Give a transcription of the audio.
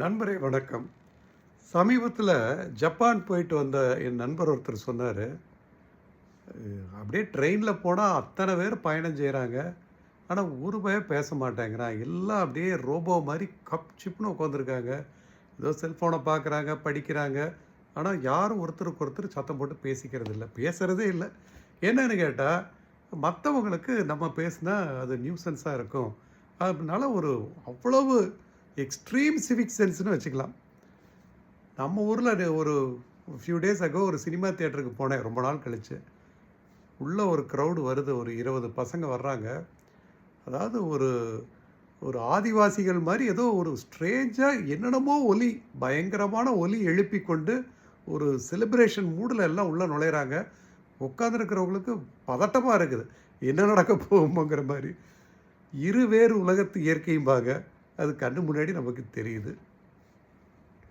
நண்பரே வணக்கம். சமீபத்தில ஜப்பான் போயிட்டு வந்த என் நண்பர் ஒருத்தர் சொன்னாரு, அப்படியே ட்ரெயின்ல போனா அத்தன பேர் பயணம் செய்றாங்க. ஆனா ஒரு பய பேச மாட்டேங்கிறான். எல்லாம் அப்படியே ரோபோ மாரி கப் சிப்ன்னு உட்காந்துருக்காங்க. ஏதோ செல்ஃபோன பார்க்குறாங்க, படிக்கிறாங்க. ஆனா யாரும் ஒருத்தருக்கு ஒருத்தர் சத்தம் போட்டு பேசிக்கிறது இல்ல. பேசுறதே இல்ல. என்னன்னு கேட்டா, மத்தவங்களுக்கு நம்ம பேசினா அது நியூசன்ஸா இருக்கும். அதனால அவ்வளவு எக்ஸ்ட்ரீம் சிவிக் சென்ஸ்ன்னு வச்சுக்கலாம். நம்ம ஊர்ல ஒரு ஃபியூ டேஸ் அகோ ஒரு சினிமா தியேட்டருக்கு போனேன் ரொம்ப நாள் கழிச்சு. உள்ள ஒரு கிரவுட் வருது. ஒரு 20 பசங்க வர்றாங்க. அதாவது ஒரு ஒரு ஆதிவாசிகள் மாரி ஏதோ ஒரு ஸ்ட்ரேஞ்சா என்னென்னமோ ஒலி, பயங்கரமான ஒலி எழுப்பிக் கொண்டு ஒரு செலிப்ரேஷன் மூடுல எல்லாம் உள்ள நுழையிறாங்க. உட்கார்ந்திருக்கிறவங்களுக்கு பதட்டமா இருக்குது. என்ன நடக்க போகுமோங்கிற மாரி. இருவேறு உலகத்து இயற்கையும்பாங்க. அது கண்ணு முன்னாடி நமக்கு தெரியுது.